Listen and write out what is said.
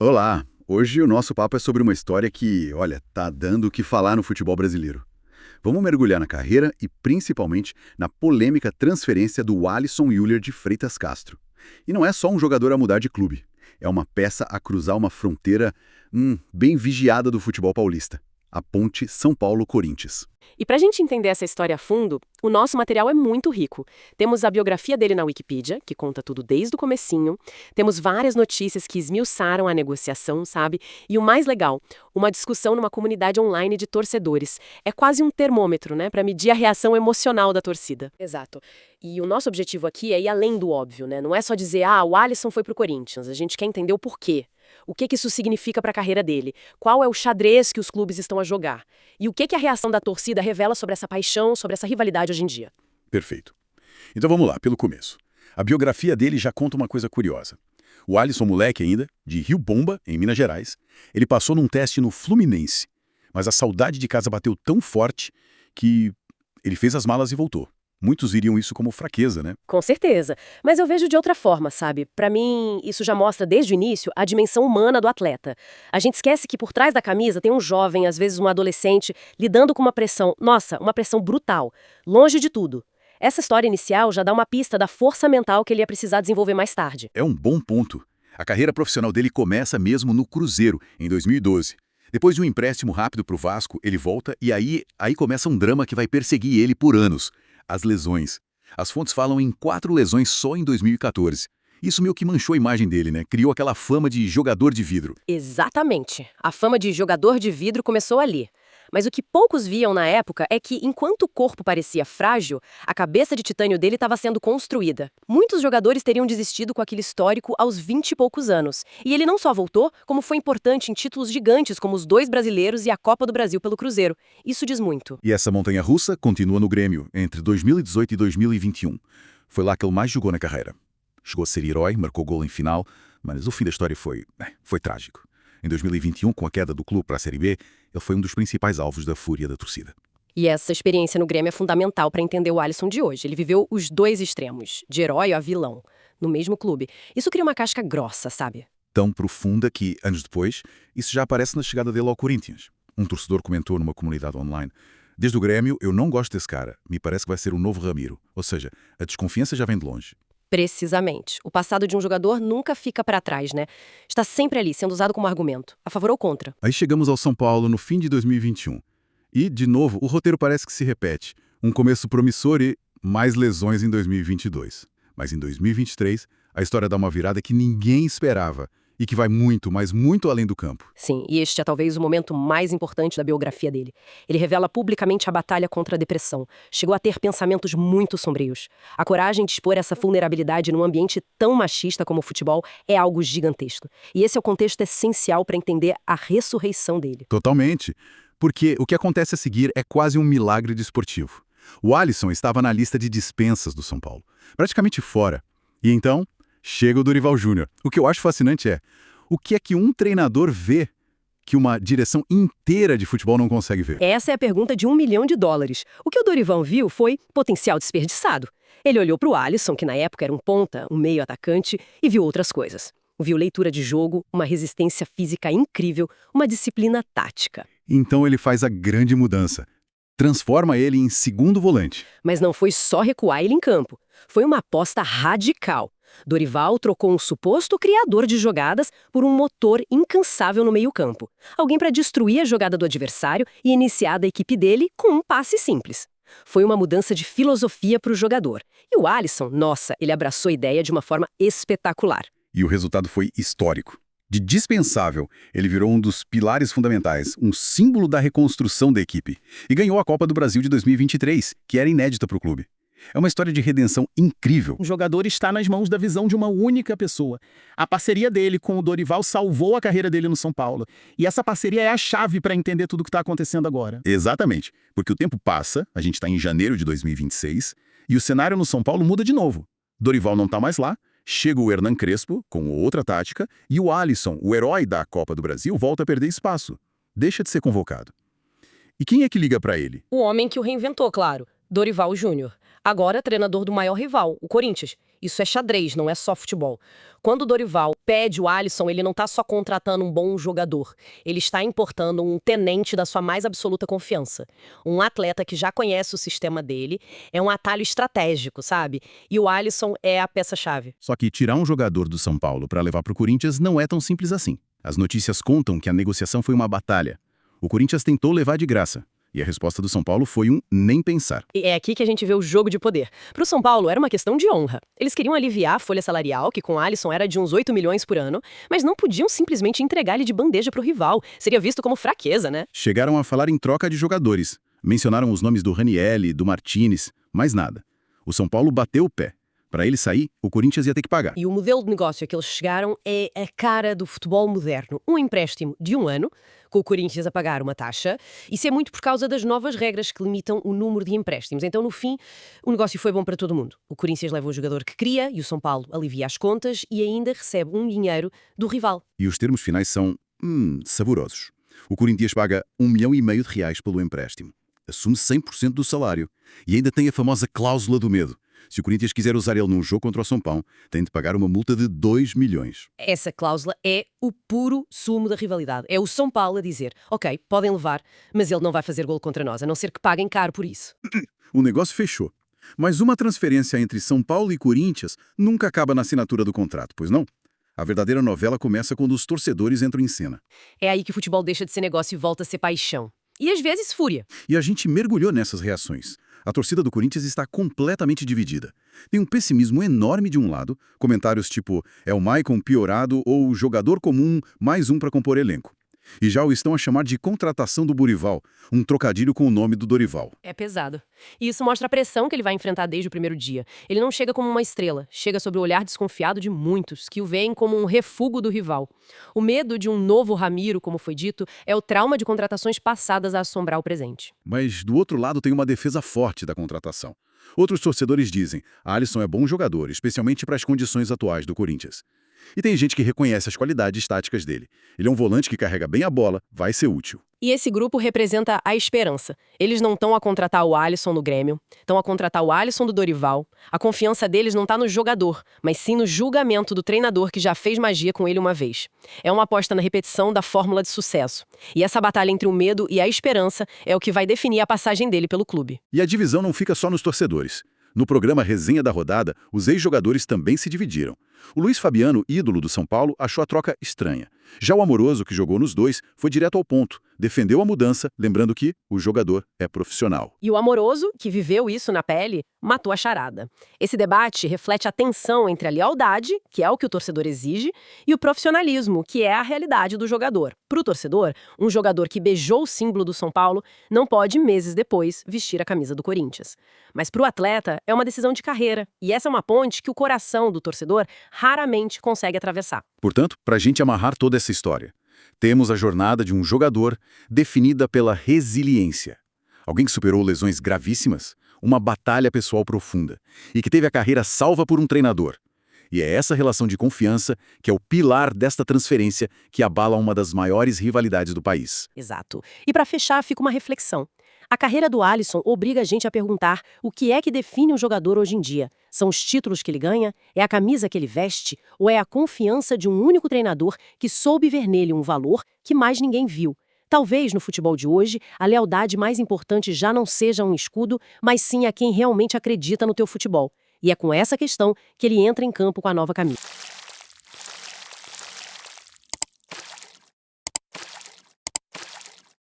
Olá! Hoje o nosso papo é sobre uma história que, olha, tá dando o que falar no futebol brasileiro. Vamos mergulhar na carreira e principalmente na polêmica transferência do Alisson Yuller de Freitas Castro. E não é só um jogador a mudar de clube, é uma peça a cruzar uma fronteira bem vigiada do futebol paulista, a ponte São Paulo-Corinthians. E para a gente entender essa história a fundo, o nosso material é muito rico. Temos a biografia dele na Wikipedia, que conta tudo desde o comecinho. Temos várias notícias que esmiuçaram a negociação, sabe? E o mais legal, uma discussão numa comunidade online de torcedores. É quase um termômetro, né, para medir a reação emocional da torcida. Exato. E o nosso objetivo aqui é ir além do óbvio, né? Não é só dizer, o Alisson foi pro Corinthians. A gente quer entender o porquê. O que isso significa para a carreira dele? Qual é o xadrez que os clubes estão a jogar? E o que a reação da torcida revela sobre essa paixão, sobre essa rivalidade hoje em dia? Perfeito. Então vamos lá, pelo começo. A biografia dele já conta uma coisa curiosa. O Alisson, moleque ainda, de Rio Bomba, em Minas Gerais, ele passou num teste no Fluminense, mas a saudade de casa bateu tão forte que ele fez as malas e voltou. Muitos viriam isso como fraqueza, né? Com certeza. Mas eu vejo de outra forma, sabe? Para mim, isso já mostra desde o início a dimensão humana do atleta. A gente esquece que por trás da camisa tem um jovem, às vezes um adolescente, lidando com uma pressão, nossa, uma pressão brutal, longe de tudo. Essa história inicial já dá uma pista da força mental que ele ia precisar desenvolver mais tarde. É um bom ponto. A carreira profissional dele começa mesmo no Cruzeiro, em 2012. Depois de um empréstimo rápido para o Vasco, ele volta e aí começa um drama que vai perseguir ele por anos. As lesões. As fontes falam em 4 lesões só em 2014. Isso meio que manchou a imagem dele, né? Criou aquela fama de jogador de vidro. Exatamente. A fama de jogador de vidro começou ali. Mas o que poucos viam na época é que, enquanto o corpo parecia frágil, a cabeça de titânio dele estava sendo construída. Muitos jogadores teriam desistido com aquele histórico aos 20 e poucos anos. E ele não só voltou, como foi importante em títulos gigantes como os 2 brasileiros e a Copa do Brasil pelo Cruzeiro. Isso diz muito. E essa montanha-russa continua no Grêmio, entre 2018 e 2021. Foi lá que ele mais jogou na carreira. Chegou a ser herói, marcou gol em final, mas o fim da história foi trágico. Em 2021, com a queda do clube para a Série B, ele foi um dos principais alvos da fúria da torcida. E essa experiência no Grêmio é fundamental para entender o Alisson de hoje. Ele viveu os 2 extremos, de herói a vilão, no mesmo clube. Isso cria uma casca grossa, sabe? Tão profunda que, anos depois, isso já aparece na chegada dele ao Corinthians. Um torcedor comentou numa comunidade online: "Desde o Grêmio, eu não gosto desse cara. Me parece que vai ser o novo Ramiro." Ou seja, a desconfiança já vem de longe. Precisamente. O passado de um jogador nunca fica para trás, né? Está sempre ali, sendo usado como argumento, a favor ou contra. Aí chegamos ao São Paulo no fim de 2021. E, de novo, o roteiro parece que se repete. Um começo promissor e mais lesões em 2022. Mas em 2023, a história dá uma virada que ninguém esperava e que vai muito, mas muito além do campo. Sim, e este é talvez o momento mais importante da biografia dele. Ele revela publicamente a batalha contra a depressão. Chegou a ter pensamentos muito sombrios. A coragem de expor essa vulnerabilidade num ambiente tão machista como o futebol é algo gigantesco. E esse é o contexto essencial para entender a ressurreição dele. Totalmente. Porque o que acontece a seguir é quase um milagre desportivo. O Alisson estava na lista de dispensas do São Paulo, praticamente fora. E então, chega o Dorival Júnior. O que eu acho fascinante é o que é que um treinador vê que uma direção inteira de futebol não consegue ver. Essa é a pergunta de $1 milhão. O que o Dorival viu foi potencial desperdiçado. Ele olhou para o Alisson, que na época era um ponta, um meio atacante, e viu outras coisas. Viu leitura de jogo, uma resistência física incrível, uma disciplina tática. Então ele faz a grande mudança. Transforma ele em segundo volante. Mas não foi só recuar ele em campo. Foi uma aposta radical. Dorival trocou um suposto criador de jogadas por um motor incansável no meio-campo. Alguém para destruir a jogada do adversário e iniciar da equipe dele com um passe simples. Foi uma mudança de filosofia para o jogador. E o Alisson, nossa, ele abraçou a ideia de uma forma espetacular. E o resultado foi histórico. De dispensável, ele virou um dos pilares fundamentais, um símbolo da reconstrução da equipe. E ganhou a Copa do Brasil de 2023, que era inédita para o clube. É uma história de redenção incrível. O jogador está nas mãos da visão de uma única pessoa. A parceria dele com o Dorival salvou a carreira dele no São Paulo. E essa parceria é a chave para entender tudo o que está acontecendo agora. Exatamente, porque o tempo passa, a gente está em janeiro de 2026, e o cenário no São Paulo muda de novo. Dorival não está mais lá, chega o Hernan Crespo, com outra tática, e o Alisson, o herói da Copa do Brasil, volta a perder espaço. Deixa de ser convocado. E quem é que liga para ele? O homem que o reinventou, claro, Dorival Júnior. Agora treinador do maior rival, o Corinthians. Isso é xadrez, não é só futebol. Quando o Dorival pede o Alisson, ele não está só contratando um bom jogador. Ele está importando um tenente da sua mais absoluta confiança. Um atleta que já conhece o sistema dele, é um atalho estratégico, sabe? E o Alisson é a peça-chave. Só que tirar um jogador do São Paulo para levar para o Corinthians não é tão simples assim. As notícias contam que a negociação foi uma batalha. O Corinthians tentou levar de graça. E a resposta do São Paulo foi um nem pensar. E é aqui que a gente vê o jogo de poder. Para o São Paulo, era uma questão de honra. Eles queriam aliviar a folha salarial, que com o Alisson era de uns 8 milhões por ano, mas não podiam simplesmente entregar ele de bandeja para o rival. Seria visto como fraqueza, né? Chegaram a falar em troca de jogadores. Mencionaram os nomes do Ranielli, do Martinez, mais nada. O São Paulo bateu o pé. Para ele sair, o Corinthians ia ter que pagar. E o modelo de negócio a que eles chegaram é a cara do futebol moderno. Um empréstimo de 1 ano, com o Corinthians a pagar uma taxa. Isso é muito por causa das novas regras que limitam o número de empréstimos. Então, no fim, o negócio foi bom para todo mundo. O Corinthians leva o jogador que queria e o São Paulo alivia as contas e ainda recebe um dinheiro do rival. E os termos finais são, saborosos. O Corinthians paga R$1,5 milhão pelo empréstimo. Assume 100% do salário. E ainda tem a famosa cláusula do medo. Se o Corinthians quiser usar ele num jogo contra o São Paulo, tem de pagar uma multa de 2 milhões. Essa cláusula é o puro sumo da rivalidade. É o São Paulo a dizer, ok, podem levar, mas ele não vai fazer golo contra nós, a não ser que paguem caro por isso. O negócio fechou. Mas uma transferência entre São Paulo e Corinthians nunca acaba na assinatura do contrato, pois não? A verdadeira novela começa quando os torcedores entram em cena. É aí que o futebol deixa de ser negócio e volta a ser paixão. E às vezes fúria. E a gente mergulhou nessas reações. A torcida do Corinthians está completamente dividida. Tem um pessimismo enorme de um lado, comentários tipo é o Maicon piorado ou jogador comum, mais um para compor elenco. E já o estão a chamar de contratação do Burival, um trocadilho com o nome do Dorival. É pesado. E isso mostra a pressão que ele vai enfrentar desde o primeiro dia. Ele não chega como uma estrela, chega sob o olhar desconfiado de muitos, que o veem como um refúgio do rival. O medo de um novo Ramiro, como foi dito, é o trauma de contratações passadas a assombrar o presente. Mas do outro lado tem uma defesa forte da contratação. Outros torcedores dizem, Alisson é bom jogador, especialmente para as condições atuais do Corinthians. E tem gente que reconhece as qualidades táticas dele. Ele é um volante que carrega bem a bola, vai ser útil. E esse grupo representa a esperança. Eles não estão a contratar o Alisson do Grêmio, estão a contratar o Alisson do Dorival. A confiança deles não está no jogador, mas sim no julgamento do treinador que já fez magia com ele uma vez. É uma aposta na repetição da fórmula de sucesso. E essa batalha entre o medo e a esperança é o que vai definir a passagem dele pelo clube. E a divisão não fica só nos torcedores. No programa Resenha da Rodada, os ex-jogadores também se dividiram. O Luiz Fabiano, ídolo do São Paulo, achou a troca estranha. Já o Amoroso, que jogou nos dois, foi direto ao ponto. Defendeu a mudança, lembrando que o jogador é profissional. E o Amoroso, que viveu isso na pele, matou a charada. Esse debate reflete a tensão entre a lealdade, que é o que o torcedor exige, e o profissionalismo, que é a realidade do jogador. Para o torcedor, um jogador que beijou o símbolo do São Paulo não pode, meses depois, vestir a camisa do Corinthians. Mas para o atleta, é uma decisão de carreira. E essa é uma ponte que o coração do torcedor raramente consegue atravessar. Portanto, para a gente amarrar toda essa história, temos a jornada de um jogador definida pela resiliência. Alguém que superou lesões gravíssimas, uma batalha pessoal profunda e que teve a carreira salva por um treinador. E é essa relação de confiança que é o pilar desta transferência que abala uma das maiores rivalidades do país. Exato. E para fechar, fica uma reflexão. A carreira do Alisson obriga a gente a perguntar o que é que define um jogador hoje em dia. São os títulos que ele ganha? É a camisa que ele veste? Ou é a confiança de um único treinador que soube ver nele um valor que mais ninguém viu? Talvez, no futebol de hoje, a lealdade mais importante já não seja um escudo, mas sim a quem realmente acredita no teu futebol. E é com essa questão que ele entra em campo com a nova camisa.